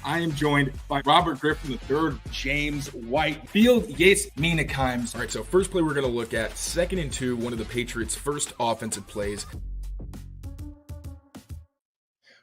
I am joined by Robert Griffin III, James White, Field Yates Meanakeims. All right, so first play we're going to look at, 2nd and 2, one of the Patriots' first offensive plays.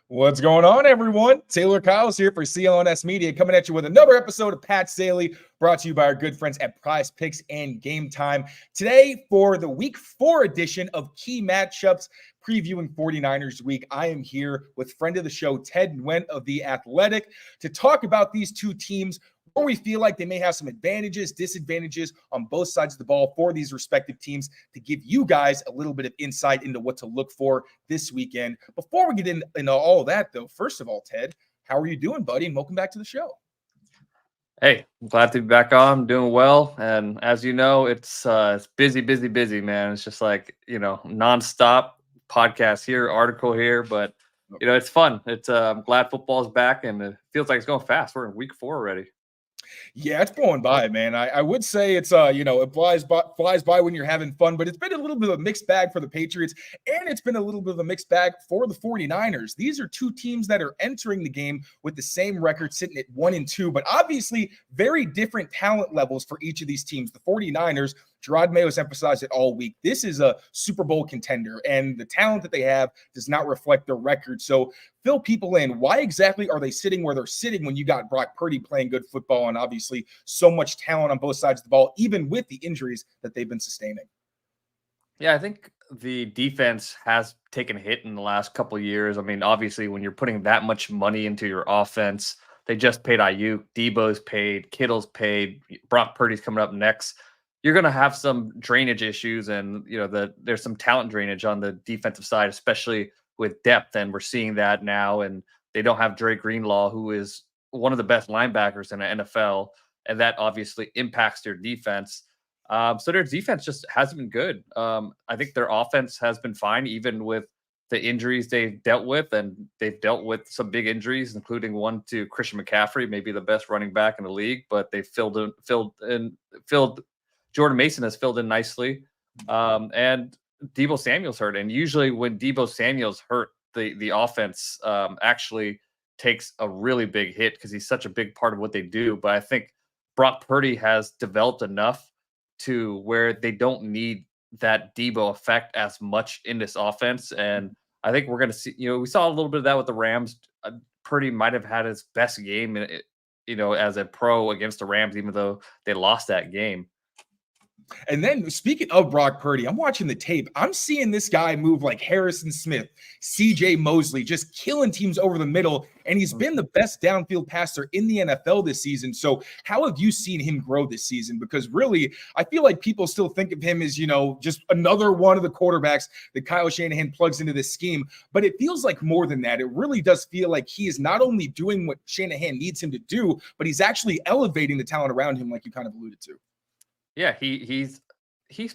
What's going on, everyone? Tayler Kyles here for CLNS Media, coming at you with another episode of Pat Saley, brought to you by our good friends at Prize Picks and Game Time. Today, for the Week 4 edition of Key Matchups, previewing 49ers Week, I am here with friend of the show, Ted Nguyen of The Athletic, to talk about these two teams, where we feel like they may have some advantages, disadvantages on both sides of the ball for these respective teams, to give you guys a little bit of insight into what to look for this weekend. Before we get into all of that, though, first of all, Ted, how are you doing, buddy? And welcome back to the show. Hey, I'm glad to be back on. I'm doing well. And as you know, it's busy, man. It's just like, nonstop podcast here, article here, but it's fun. I'm glad football is back, and it feels like it's going fast. We're in Week 4 already. Yeah, it's going by, man. I would say it's it flies by when you're having fun, but it's been a little bit of a mixed bag for the Patriots, and it's been a little bit of a mixed bag for the 49ers. These are two teams that are entering the game with the same record, sitting at 1-2, but obviously very different talent levels for each of these teams. The 49ers, Gerard Mayo's emphasized it all week, this is a Super Bowl contender, and the talent that they have does not reflect their record. So fill people in. Why exactly are they sitting where they're sitting when you got Brock Purdy playing good football and obviously so much talent on both sides of the ball, even with the injuries that they've been sustaining? Yeah, I think the defense has taken a hit in the last couple of years. I mean, obviously, when you're putting that much money into your offense, they just paid Ayuk, Debo's paid, Kittle's paid, Brock Purdy's coming up next. You're going to have some drainage issues, and there's some talent drainage on the defensive side, especially with depth, and we're seeing that now. And they don't have Dre Greenlaw, who is one of the best linebackers in the NFL, and that obviously impacts their defense. So their defense just hasn't been good. I think their offense has been fine, even with the injuries they've dealt with, and they've dealt with some big injuries, including one to Christian McCaffrey, maybe the best running back in the league, but they filled Jordan Mason has filled in nicely. And Deebo Samuel's hurt. And usually when Deebo Samuel's hurt, the offense actually takes a really big hit because he's such a big part of what they do. But I think Brock Purdy has developed enough to where they don't need that Deebo effect as much in this offense. And I think we're going to see, we saw a little bit of that with the Rams. Purdy might have had his best game, as a pro against the Rams, even though they lost that game. And then speaking of Brock Purdy, I'm watching the tape. I'm seeing this guy move like Harrison Smith, CJ Mosley, just killing teams over the middle. And he's been the best downfield passer in the NFL this season. So how have you seen him grow this season? Because really, I feel like people still think of him as, just another one of the quarterbacks that Kyle Shanahan plugs into this scheme. But it feels like more than that. It really does feel like he is not only doing what Shanahan needs him to do, but he's actually elevating the talent around him, like you kind of alluded to. Yeah, he's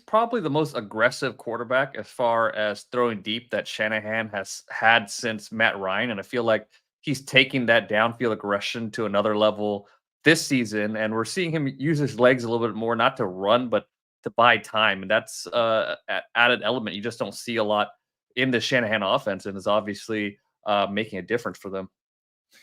probably the most aggressive quarterback as far as throwing deep that Shanahan has had since Matt Ryan. And I feel like he's taking that downfield aggression to another level this season. And we're seeing him use his legs a little bit more, not to run, but to buy time. And that's an added element you just don't see a lot in the Shanahan offense, and is obviously making a difference for them.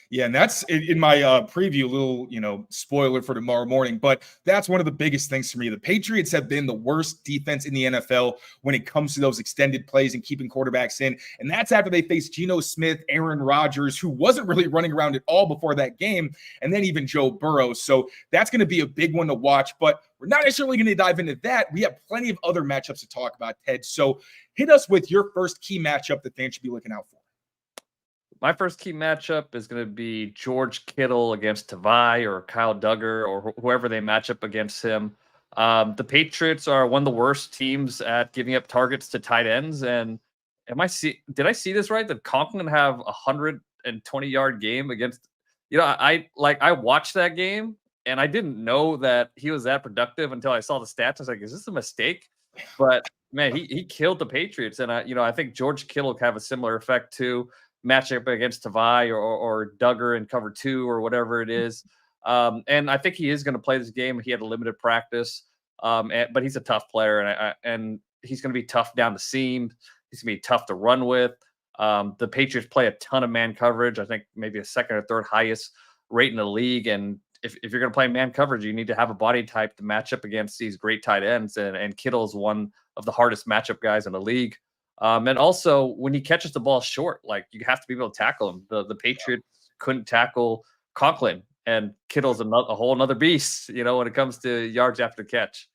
Yeah, and that's in my preview, little, spoiler for tomorrow morning. But that's one of the biggest things for me. The Patriots have been the worst defense in the NFL when it comes to those extended plays and keeping quarterbacks in. And that's after they faced Geno Smith, Aaron Rodgers, who wasn't really running around at all before that game, and then even Joe Burrow. So that's going to be a big one to watch. But we're not necessarily going to dive into that. We have plenty of other matchups to talk about, Ted. So hit us with your first key matchup that fans should be looking out for. My first key matchup is going to be George Kittle against Tavai or Kyle Duggar or whoever they match up against him. The Patriots are one of the worst teams at giving up targets to tight ends. And did I see this right? Did Conklin have a 120-yard game against? I watched that game and I didn't know that he was that productive until I saw the stats. I was like, is this a mistake? But man, he killed the Patriots, and I think George Kittle could have a similar effect too. Matchup against Tavai or Duggar in cover 2 or whatever it is. And I think he is going to play this game. He had a limited practice, but he's a tough player, and he's going to be tough down the seam. He's going to be tough to run with. The Patriots play a ton of man coverage. I think maybe a second or third highest rate in the league. And if you're going to play man coverage, you need to have a body type to match up against these great tight ends. And Kittle is one of the hardest matchup guys in the league. And also, when he catches the ball short, like, you have to be able to tackle him. The Patriots couldn't tackle Conklin, and Kittle's a whole another beast, when it comes to yards after catch.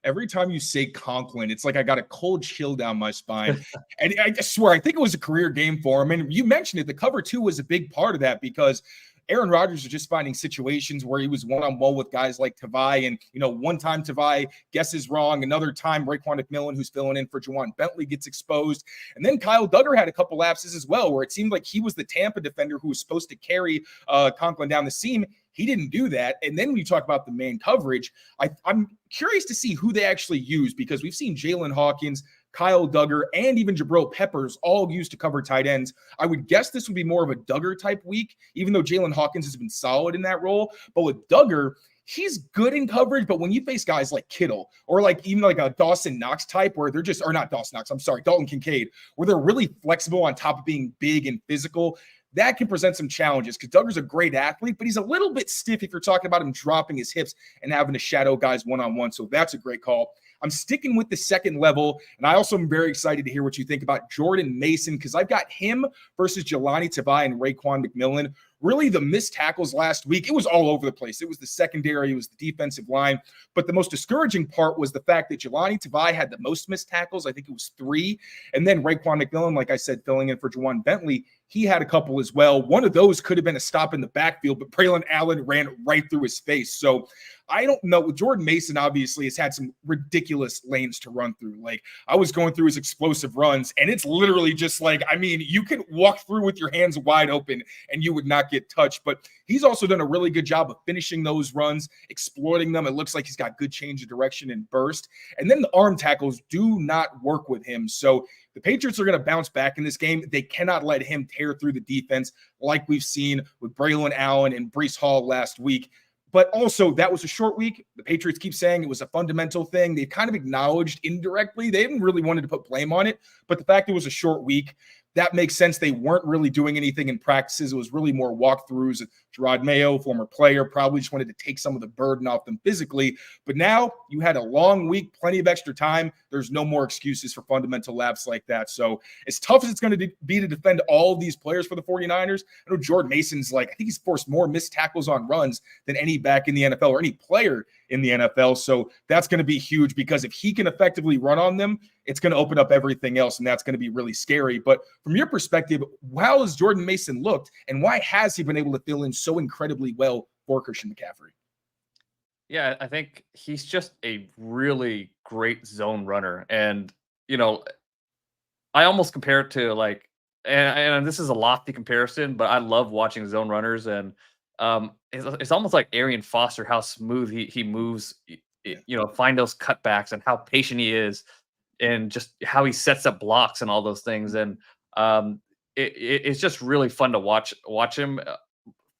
Every time you say Conklin, it's like I got a cold chill down my spine. And I swear, I think it was a career game for him. And you mentioned it, the cover 2 was a big part of that, because Aaron Rodgers was just finding situations where he was one-on-one with guys like Tavai. And, one time Tavai guesses wrong. Another time Raekwon McMillan, who's filling in for Jauan Bentley, gets exposed. And then Kyle Duggar had a couple lapses as well, where it seemed like he was the Tampa defender who was supposed to carry Conklin down the seam. He didn't do that. And then when you talk about the man coverage, I'm curious to see who they actually use, because we've seen Jalen Hawkins, Kyle Duggar, and even Jabril Peppers all used to cover tight ends. I would guess this would be more of a Duggar type week, even though Jalen Hawkins has been solid in that role. But with Duggar, he's good in coverage, but when you face guys like Kittle or even like a Dawson Knox type, where they're just, or not Dawson Knox, I'm sorry, Dalton Kincaid, where they're really flexible on top of being big and physical, that can present some challenges, because Duggar's a great athlete, but he's a little bit stiff if you're talking about him dropping his hips and having to shadow guys one-on-one. So that's a great call. I'm sticking with the second level, and I also am very excited to hear what you think about Jordan Mason, because I've got him versus Jelani Tavai and Raekwon McMillan. Really, the missed tackles last week, it was all over the place. It was the secondary, it was the defensive line. But the most discouraging part was the fact that Jelani Tavai had the most missed tackles. I think it was 3. And then Raekwon McMillan, like I said, filling in for Jauan Bentley, he had a couple as well. One of those could have been a stop in the backfield, but Braylon Allen ran right through his face. So I don't know. Jordan Mason obviously has had some ridiculous lanes to run through. Like, I was going through his explosive runs, and it's literally just like, you could walk through with your hands wide open and you would not get touched. But he's also done a really good job of finishing those runs, exploiting them. It looks like he's got good change of direction and burst. And then the arm tackles do not work with him. So the Patriots are going to bounce back in this game. They cannot let him tear through the defense like we've seen with Braylon Allen and Breece Hall last week. But also, that was a short week. The Patriots keep saying it was a fundamental thing. They've kind of acknowledged indirectly. They haven't really wanted to put blame on it. But the fact it was a short week, that makes sense. They weren't really doing anything in practices. It was really more walkthroughs. Gerard Mayo, former player, probably just wanted to take some of the burden off them physically. But now you had a long week, plenty of extra time. There's no more excuses for fundamental lapses like that. So as tough as it's going to be to defend all of these players for the 49ers, I know Jordan Mason's I think he's forced more missed tackles on runs than any back in the NFL or any player in the NFL. So that's going to be huge, because if he can effectively run on them, it's going to open up everything else, and that's going to be really scary. But from your perspective, how has Jordan Mason looked, and why has he been able to fill in so incredibly well for Christian McCaffrey? Yeah, I think he's just a really great zone runner. And, I almost compare it to and this is a lofty comparison, but I love watching zone runners. And it's almost like Arian Foster, how smooth he moves, find those cutbacks and how patient he is, and just how he sets up blocks and all those things. And it's just really fun to watch him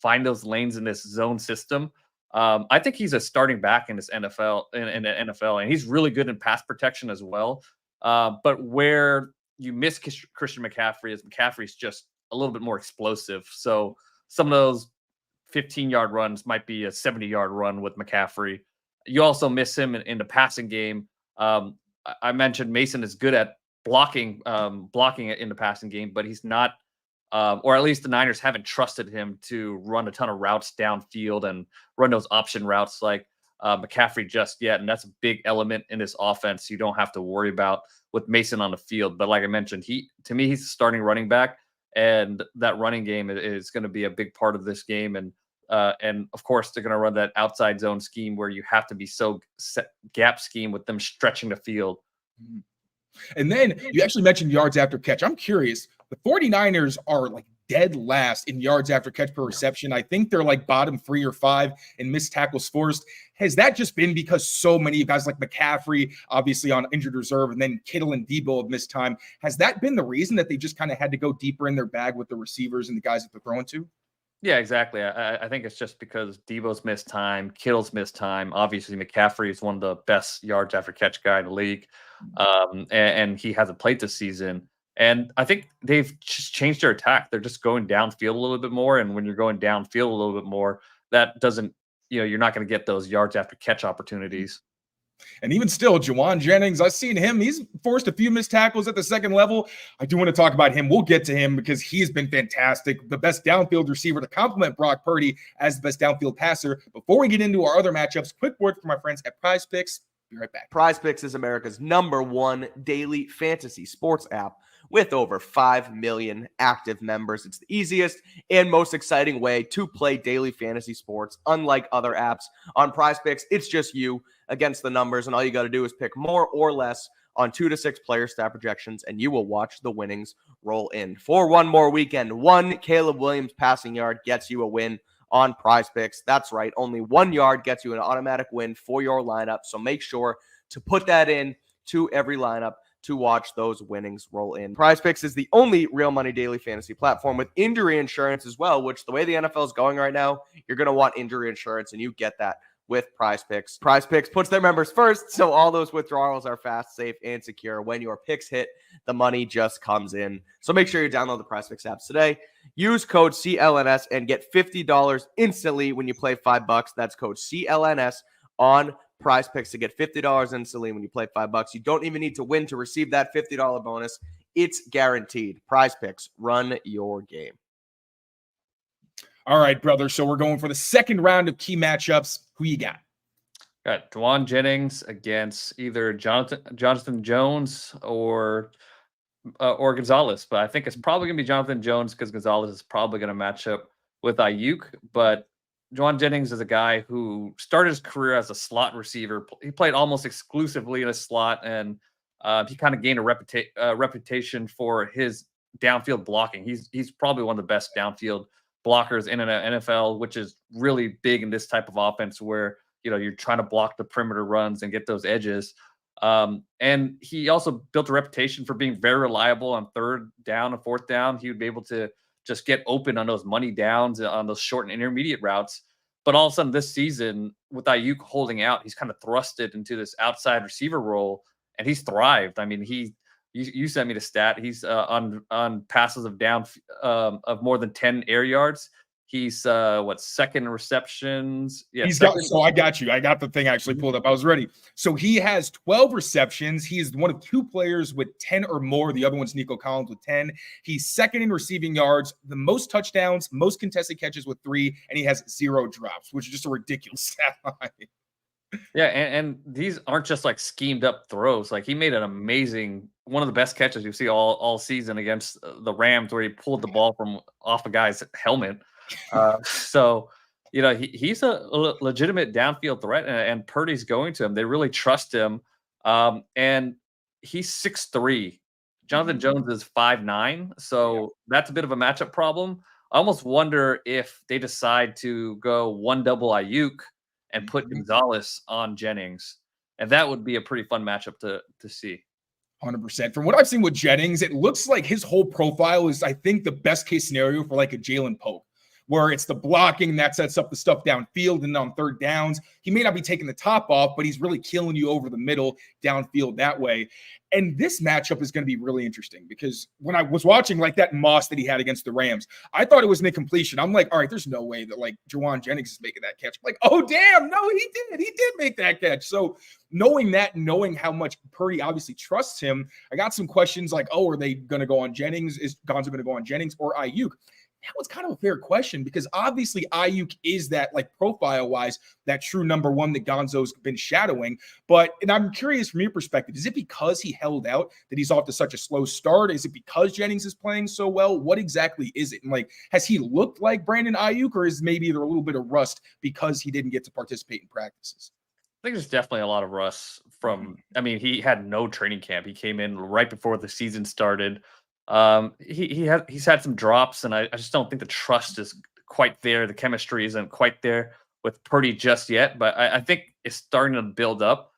find those lanes in this zone system. I think he's a starting back in this NFL, in the NFL, and he's really good in pass protection as well. But where you miss Christian McCaffrey is McCaffrey's just a little bit more explosive. So some of those 15-yard runs might be a 70-yard run with McCaffrey. You also miss him in the passing game. I mentioned Mason is good at blocking it in the passing game, but he's not, or at least the Niners haven't trusted him to run a ton of routes downfield and run those option routes like McCaffrey just yet. And that's a big element in this offense you don't have to worry about with Mason on the field. But like I mentioned, to me, he's the starting running back, and that running game is going to be a big part of this game. And of course, they're going to run that outside zone scheme where you have to be so set gap scheme with them stretching the field. And then you actually mentioned yards after catch. I'm curious. The 49ers are dead last in yards after catch per reception. I think they're bottom 3 or 5 in missed tackles forced. Has that just been because so many guys like McCaffrey, obviously on injured reserve, and then Kittle and Debo have missed time? Has that been the reason that they just kind of had to go deeper in their bag with the receivers and the guys that they're throwing to? Yeah, exactly. I think it's just because Debo's missed time, Kittle's missed time. Obviously, McCaffrey is one of the best yards after catch guy in the league, and he hasn't played this season. And I think they've just changed their attack. They're just going downfield a little bit more. And when you're going downfield a little bit more, that doesn't, you're not going to get those yards after catch opportunities. And even still, Jauan Jennings, I've seen him. He's forced a few missed tackles at the second level. I do want to talk about him. We'll get to him because he's been fantastic. The best downfield receiver to complement Brock Purdy as the best downfield passer. Before we get into our other matchups, quick word from my friends at Prize Picks. Be right back. Prize Picks is America's #1 daily fantasy sports app with over 5 million active members. It's the easiest and most exciting way to play daily fantasy sports. Unlike other apps on Prize Picks, it's just you against the numbers, and all you got to do is pick more or less on 2 to 6 player stat projections, and you will watch the winnings roll in. For one more weekend, one Caleb Williams passing yard gets you a win on Prize Picks. That's right. Only 1 yard gets you an automatic win for your lineup. So make sure to put that in to every lineup to watch those winnings roll in. Prize Picks is the only real money daily fantasy platform with injury insurance as well, which the way the NFL is going right now, you're going to want injury insurance, and you get that with Prize Picks. Prize Picks puts their members first, so all those withdrawals are fast, safe, and secure. When your picks hit, the money just comes in. So make sure you download the Prize Picks apps today. Use code CLNS and get $50 instantly when you play $5. That's code CLNS on Prize Picks to get $50 instantly when you play $5. You don't even need to win to receive that $50 bonus. It's guaranteed. Prize Picks, run your game. All right, brother. So we're going for the second round of key matchups. Who you got? Got Jauan Jennings against either Jonathan Jones or Gonzalez, but I think it's probably going to be Jonathan Jones because Gonzalez is probably going to match up with Ayuk. But Jauan Jennings is a guy who started his career as a slot receiver. He played almost exclusively in a slot, and he kind of gained a reputation for his downfield blocking. He's probably one of the best downfield blockers in an NFL, which is really big in this type of offense where you're trying to block the perimeter runs and get those edges. And he also built a reputation for being very reliable on third down and fourth down. He would be able to just get open on those money downs, on those short and intermediate routes. But all of a sudden this season, with Ayuk holding out, he's kind of thrusted into this outside receiver role, and he's thrived. I mean, you sent me the stat. He's on passes of more than 10 air yards. He's second receptions? Yeah, I got you. I got the thing actually pulled up. I was ready. So he has 12 receptions. He's one of 2 players with 10 or more. The other one's Nico Collins with 10. He's second in receiving yards, the most touchdowns, most contested catches with 3, and he has 0 drops, which is just a ridiculous stat line. Yeah, and these aren't just like schemed up throws. Like he made an amazing, one of the best catches you see all season against the Rams, where he pulled the ball from off a guy's helmet. So he's a legitimate downfield threat, and Purdy's going to him. They really trust him. And he's 6'3". Jonathan Jones is 5'9", so that's a bit of a matchup problem. I almost wonder if they decide to go one double Ayuk and put Gonzalez on Jennings, and that would be a pretty fun matchup to see. 100%. From what I've seen with Jennings, it looks like his whole profile is, I think, the best case scenario for like a Jalen Pope, where it's the blocking that sets up the stuff downfield and on third downs. He may not be taking the top off, but he's really killing you over the middle downfield that way. And this matchup is going to be really interesting because when I was watching like that Moss that he had against the Rams, I thought it was an incompletion. I'm like, all right, there's no way that like Jauan Jennings is making that catch. I'm like, oh, damn, no, he did make that catch. So knowing that, knowing how much Purdy obviously trusts him, I got some questions like, oh, are they going to go on Jennings? Is Gonzo going to go on Jennings or Ayuk? That was kind of a fair question because obviously Ayuk is that like profile-wise, that true number 1 that Gonzo's been shadowing. And I'm curious from your perspective, is it because he held out that he's off to such a slow start? Is it because Jennings is playing so well? What exactly is it? And like, has he looked like Brandon Ayuk, or is maybe there a little bit of rust because he didn't get to participate in practices? I think there's definitely a lot of rust he had no training camp. He came in right before the season started. He's had some drops, and I just don't think the trust is quite there. The chemistry isn't quite there with Purdy just yet, but I think it's starting to build up.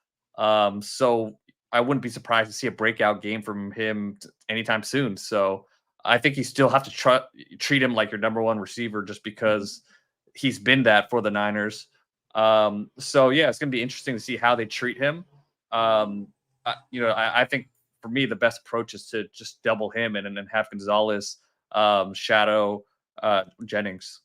So I wouldn't be surprised to see a breakout game from him anytime soon. So I think you still have to treat him like your number 1 receiver just because he's been that for the Niners. So yeah, it's going to be interesting to see how they treat him. I think for me, the best approach is to just double him and then have Gonzalez shadow Jennings.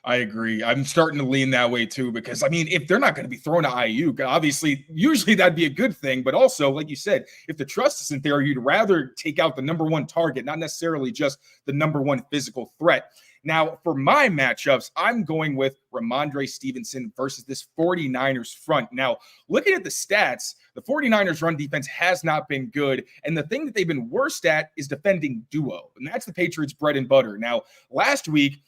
I agree. I'm starting to lean that way too, because I mean, if they're not going to be thrown to Ayuk, obviously, usually that'd be a good thing. But also, like you said, if the trust isn't there, you'd rather take out the number one target, not necessarily just the number one physical threat. Now, for my matchups, I'm going with Ramondre Stevenson versus this 49ers front. Now, looking at the stats, the 49ers run defense has not been good. And the thing that they've been worst at is defending duo. And that's the Patriots' bread and butter. Now, last week,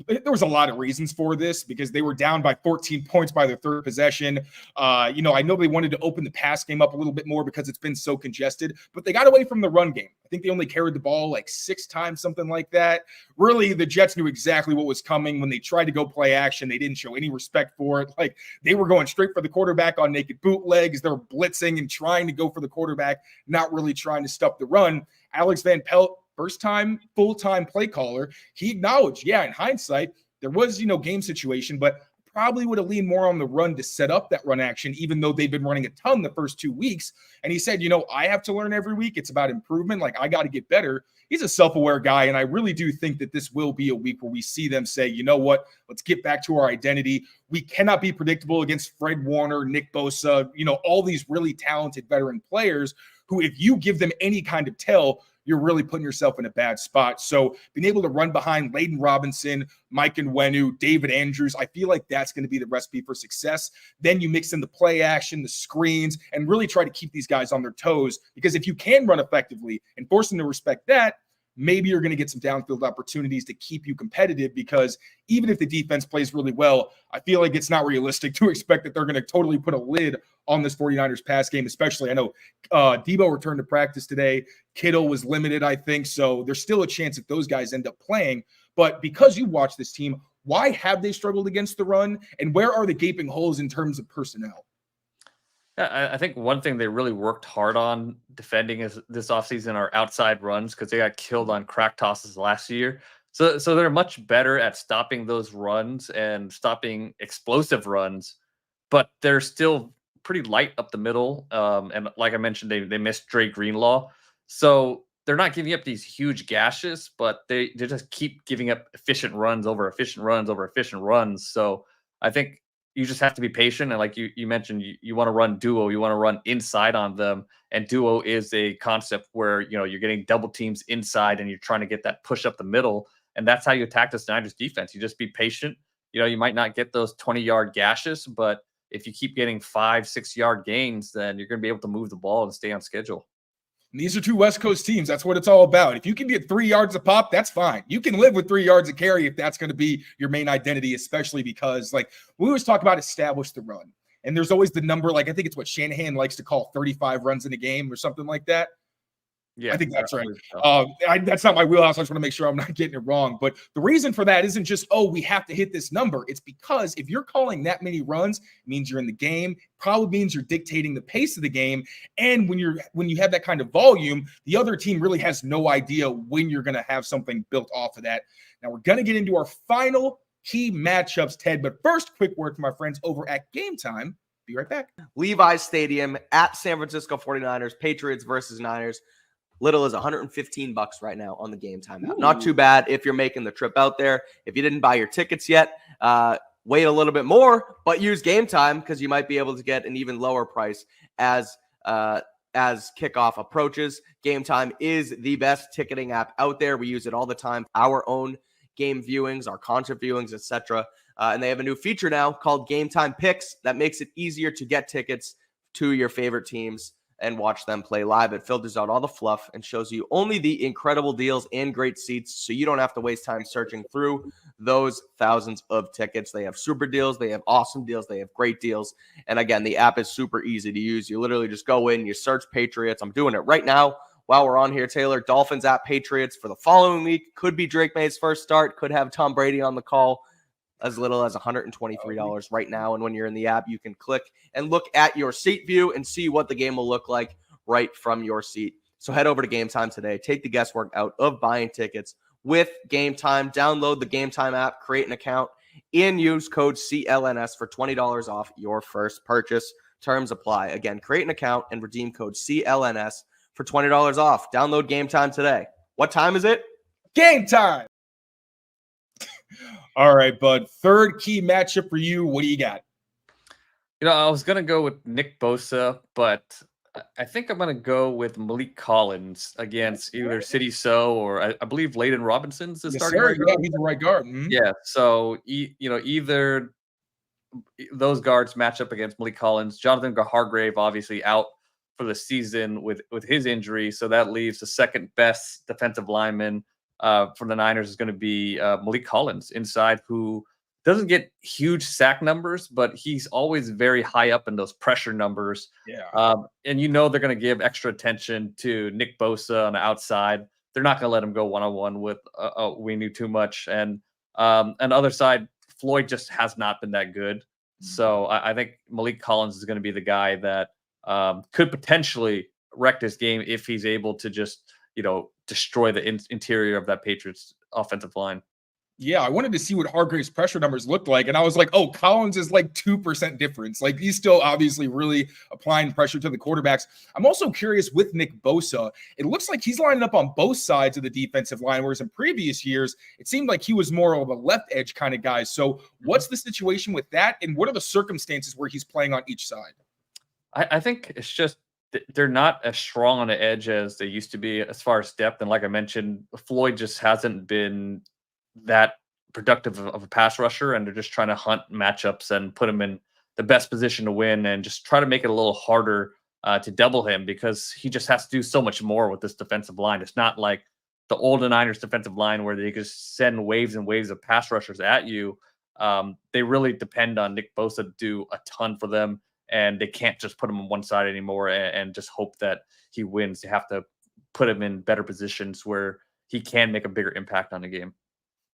there was a lot of reasons for this because they were down by 14 points by their third possession. I know they wanted to open the pass game up a little bit more because it's been so congested, but they got away from the run game. I think they only carried the ball like 6 times, something like that. Really, the Jets knew exactly what was coming. When they tried to go play action, they didn't show any respect for it. Like, they were going straight for the quarterback on naked bootlegs. They're blitzing and trying to go for the quarterback, not really trying to stuff the run. Alex Van Pelt, first-time, full-time play caller, he acknowledged, in hindsight, there was, game situation, but probably would have leaned more on the run to set up that run action, even though they've been running a ton the first 2 weeks. And he said, I have to learn every week. It's about improvement. Like, I got to get better. He's a self-aware guy, and I really do think that this will be a week where we see them say, you know what, let's get back to our identity. We cannot be predictable against Fred Warner, Nick Bosa, all these really talented veteran players who, if you give them any kind of tell, you're really putting yourself in a bad spot. So being able to run behind Layden Robinson, Mike Nguyen, David Andrews, I feel like that's going to be the recipe for success. Then you mix in the play action, the screens, and really try to keep these guys on their toes. Because if you can run effectively and force them to respect that, maybe you're going to get some downfield opportunities to keep you competitive, because even if the defense plays really well, I feel like it's not realistic to expect that they're going to totally put a lid on this 49ers pass game, especially. I know Debo returned to practice today. Kittle was limited, I think. So there's still a chance that those guys end up playing. But because you watch this team, why have they struggled against the run? And where are the gaping holes in terms of personnel? I think one thing they really worked hard on defending is this offseason are outside runs, because they got killed on crack tosses last year. So they're much better at stopping those runs and stopping explosive runs, but they're still pretty light up the middle. And like I mentioned, they missed Dre Greenlaw. So they're not giving up these huge gashes, but they just keep giving up efficient runs over efficient runs over efficient runs. So I think you just have to be patient. And like you mentioned, you want to run duo, you want to run inside on them. And duo is a concept where, you're getting double teams inside and you're trying to get that push up the middle. And that's how you attack the Niners defense. You just be patient. You might not get those 20-yard gashes, but if you keep getting 5-6 yard gains, then you're going to be able to move the ball and stay on schedule. And these are two West Coast teams. That's what it's all about. If you can get 3 yards a pop, that's fine. You can live with 3 yards a carry if that's going to be your main identity, especially because, like, we always talk about establish the run. And there's always the number, like, I think it's what Shanahan likes to call 35 runs in a game or something like that. Yeah, I think that's right. That's not my wheelhouse. I just want to make sure I'm not getting it wrong. But the reason for that isn't just, we have to hit this number. It's because if you're calling that many runs, it means you're in the game. Probably means you're dictating the pace of the game. And when you have that kind of volume, the other team really has no idea when you're going to have something built off of that. Now we're going to get into our final key matchups, Ted. But first, quick word from my friends over at Game Time. Be right back. Levi's Stadium at San Francisco 49ers, Patriots versus Niners. Little as $115 right now on the Game Time app. Not too bad if you're making the trip out there. If you didn't buy your tickets yet, wait a little bit more, but use Game Time because you might be able to get an even lower price as kickoff approaches. Game Time is the best ticketing app out there. We use it all the time. Our own game viewings, our concert viewings, etc. And they have a new feature now called Game Time Picks that makes it easier to get tickets to your favorite teams and watch them play live. It filters out all the fluff and shows you only the incredible deals and great seats, so you don't have to waste time searching through those thousands of tickets. They have super deals, they have awesome deals, they have great deals. And again, the app is super easy to use. You literally just go in, you search Patriots. I'm doing it right now while we're on here, Taylor. Dolphins at Patriots for the following week. Could be Drake May's first start, could have Tom Brady on the call. As little as $123 right now. And when you're in the app, you can click and look at your seat view and see what the game will look like right from your seat. So head over to Game Time today. Take the guesswork out of buying tickets with Game Time. Download the Game Time app, create an account, and use code CLNS for $20 off your first purchase. Terms apply. Again, create an account and redeem code CLNS for $20 off. Download Game Time today. What time is it? Game time. All right, bud. Third key matchup for you. What do you got? I was going to go with Nick Bosa, but I think I'm going to go with Malik Collins against either City So or I believe Layden Robinson's the starting right guard. Yeah, he's the right guard. Mm-hmm. Yeah, so either those guards match up against Malik Collins. Jonathan Hargrave obviously out for the season with his injury, so that leaves the second best defensive lineman for the Niners is going to be Malik Collins inside, who doesn't get huge sack numbers, but he's always very high up in those pressure numbers. Yeah. And they're going to give extra attention to Nick Bosa on the outside. They're not going to let him go one-on-one with we knew too much. And on the other side, Floyd just has not been that good. So I think Malik Collins is going to be the guy that could potentially wreck this game if he's able to just, destroy the interior of that Patriots offensive line. Yeah, I wanted to see what Hargrave's pressure numbers looked like. And I was like, oh, Collins is like 2% difference. Like he's still obviously really applying pressure to the quarterbacks. I'm also curious with Nick Bosa. It looks like he's lining up on both sides of the defensive line, whereas in previous years, it seemed like he was more of a left edge kind of guy. So what's the situation with that? And what are the circumstances where he's playing on each side? I think it's just they're not as strong on the edge as they used to be as far as depth. And like I mentioned, Floyd just hasn't been that productive of a pass rusher, and they're just trying to hunt matchups and put him in the best position to win and just try to make it a little harder to double him, because he just has to do so much more with this defensive line. It's not like the old Niners defensive line where they just send waves and waves of pass rushers at you. They really depend on Nick Bosa to do a ton for them, and they can't just put him on one side anymore and just hope that he wins. They have to put him in better positions where he can make a bigger impact on the game.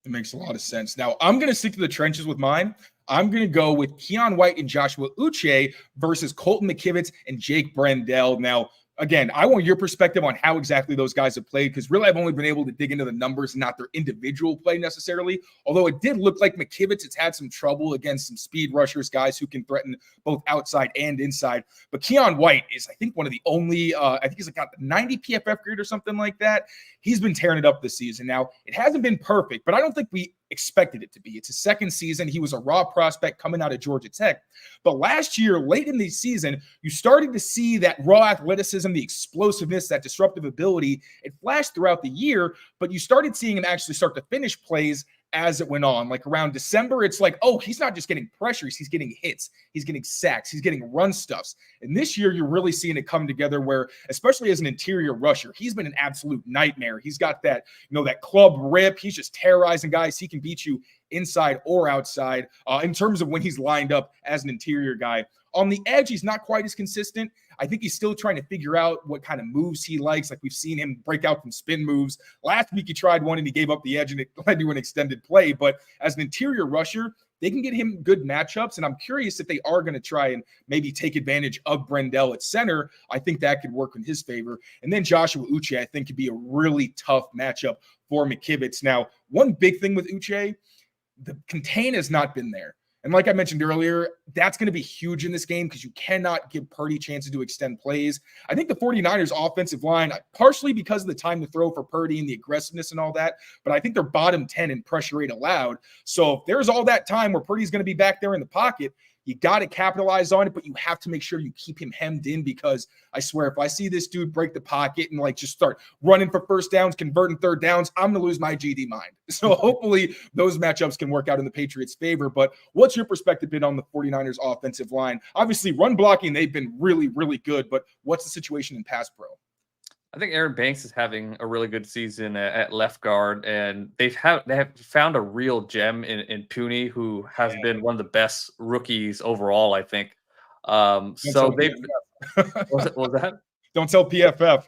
It makes a lot of sense. Now, I'm going to stick to the trenches with mine. I'm going to go with Keion White and Joshua Uche versus Colton McKivitz and Jake Brendel. Now, again, I want your perspective on how exactly those guys have played, because really I've only been able to dig into the numbers, not their individual play necessarily, although it did look like McKivitz has had some trouble against some speed rushers, guys who can threaten both outside and inside. But Keion White is, I think, one of the only, I think he's got the 90 PFF grade or something like that. He's been tearing it up this season. Now, it hasn't been perfect, but I don't think we expected it to be. It's his second season. He was a raw prospect coming out of Georgia Tech. But last year, late in the season, you started to see that raw athleticism, the explosiveness, that disruptive ability. It flashed throughout the year, but you started seeing him actually start to finish plays as it went on. Like around December, it's like, oh, he's not just getting pressures, he's getting hits, he's getting sacks, he's getting run stuffs. And this year, you're really seeing it come together where, especially as an interior rusher, he's been an absolute nightmare. He's got that, that club rip. He's just terrorizing guys. He can beat you inside or outside in terms of when he's lined up as an interior guy. On the edge, he's not quite as consistent. I think he's still trying to figure out what kind of moves he likes. Like we've seen him break out from spin moves. Last week he tried one and he gave up the edge and it led to an extended play. But as an interior rusher, they can get him good matchups. And I'm curious if they are going to try and maybe take advantage of Brendel at center. I think that could work in his favor. And then Joshua Uche, I think, could be a really tough matchup for McKivitz. Now, one big thing with Uche, the contain has not been there. And like I mentioned earlier, that's going to be huge in this game because you cannot give Purdy chances to extend plays. I think the 49ers offensive line, partially because of the time to throw for Purdy and the aggressiveness and all that, but I think they're bottom 10 in pressure rate allowed. So if there's all that time where Purdy's going to be back there in the pocket, you got to capitalize on it, but you have to make sure you keep him hemmed in, because I swear if I see this dude break the pocket and just start running for first downs, converting third downs, I'm going to lose my GD mind. So hopefully those matchups can work out in the Patriots' favor. But what's your perspective been on the 49ers offensive line? Obviously, run blocking, they've been really, really good, but what's the situation in pass pro? I think Aaron Banks is having a really good season at left guard, and they have found a real gem in Purdy, who has been one of the best rookies overall, I think. So they what was that? Don't tell PFF.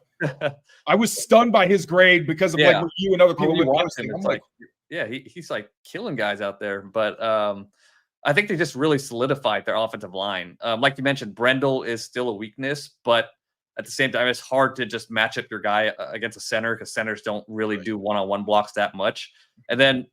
I was stunned by his grade because of what you and other people were watching. He's like killing guys out there, but I think they just really solidified their offensive line. Like you mentioned, Brendel is still a weakness, but at the same time, it's hard to just match up your guy against a center because centers don't really do one-on-one blocks that much. And then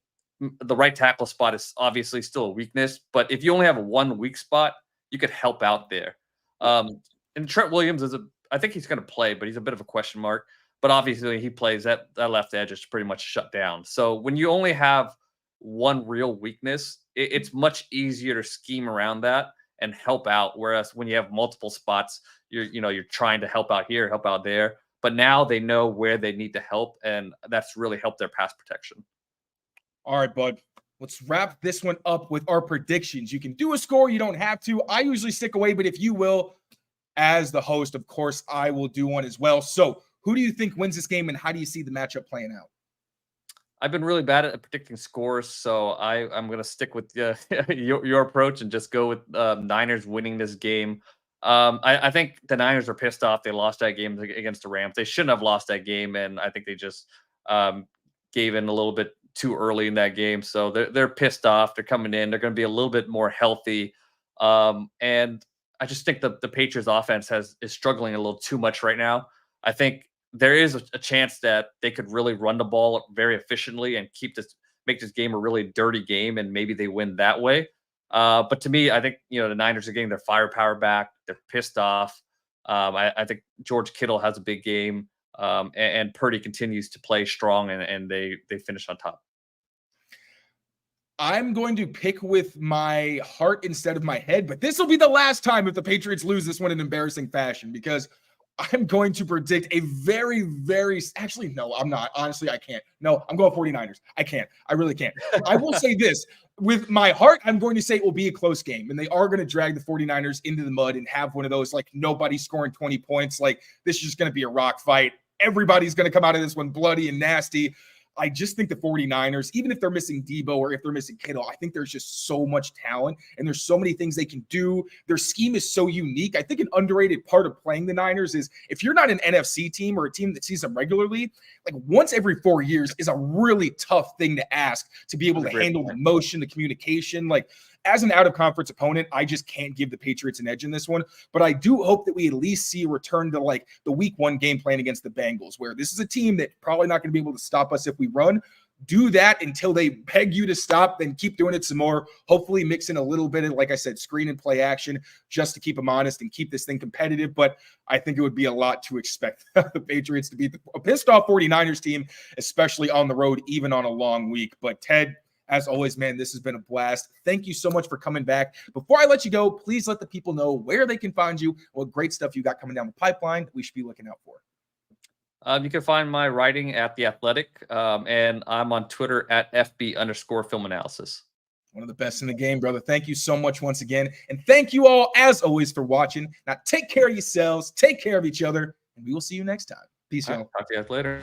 the right tackle spot is obviously still a weakness, but if you only have one weak spot, you could help out there. And Trent Williams is I think he's going to play, but he's a bit of a question mark. But obviously, he plays that left edge is pretty much shut down. So when you only have one real weakness, it's much easier to scheme around that and help out. Whereas when you have multiple spots, you're trying to help out here, help out there. But now they know where they need to help, and that's really helped their pass protection. All right, bud. Let's wrap this one up with our predictions. You can do a score. You don't have to. I usually stick away, but if you will, as the host, of course, I will do one as well. So who do you think wins this game, and how do you see the matchup playing out? I've been really bad at predicting scores, so I'm going to stick with your approach and just go with Niners winning this game. I think the Niners are pissed off. They lost that game against the Rams. They shouldn't have lost that game, and I think they just gave in a little bit too early in that game. So they're pissed off. They're coming in. They're going to be a little bit more healthy. And I just think the Patriots offense is struggling a little too much right now. I think there is a chance that they could really run the ball very efficiently and make this game a really dirty game, and maybe they win that way. But to me, I think the Niners are getting their firepower back. They're pissed off. I think George Kittle has a big game, and Purdy continues to play strong, and they finish on top. I'm going to pick with my heart instead of my head, but this will be the last time if the Patriots lose this one in embarrassing fashion, because I'm going to predict a very, very – actually, no, I'm not. Honestly, I can't. No, I'm going 49ers. I can't. I really can't. I will say this. With my heart, I'm going to say it will be a close game, and they are going to drag the 49ers into the mud and have one of those, like, nobody scoring 20 points. Like, this is just going to be a rock fight. Everybody's going to come out of this one bloody and nasty. I just think the 49ers, even if they're missing Debo or if they're missing Kittle, I think there's just so much talent and there's so many things they can do. Their scheme is so unique. I think an underrated part of playing the Niners is if you're not an NFC team or a team that sees them regularly, like once every 4 years is a really tough thing to ask to be able to handle the motion, the communication. Like as an out-of-conference opponent, I just can't give the Patriots an edge in this one. But I do hope that we at least see a return to like the week 1 game plan against the Bengals, where this is a team that probably not going to be able to stop us if we run. Do that until they beg you to stop, then keep doing it some more. Hopefully mix in a little bit of, like I said, screen and play action just to keep them honest and keep this thing competitive. But I think it would be a lot to expect the Patriots to beat a pissed off 49ers team, especially on the road, even on a long week. But Ted, as always, man, this has been a blast. Thank you so much for coming back. Before I let you go, please let the people know where they can find you, what great stuff you got coming down the pipeline that we should be looking out for. You can find my writing at The Athletic, and I'm on Twitter at FB_film analysis. One of the best in the game, brother. Thank you so much once again. And thank you all, as always, for watching. Now, take care of yourselves, take care of each other, and we will see you next time. Peace, y'all. Talk to you guys later.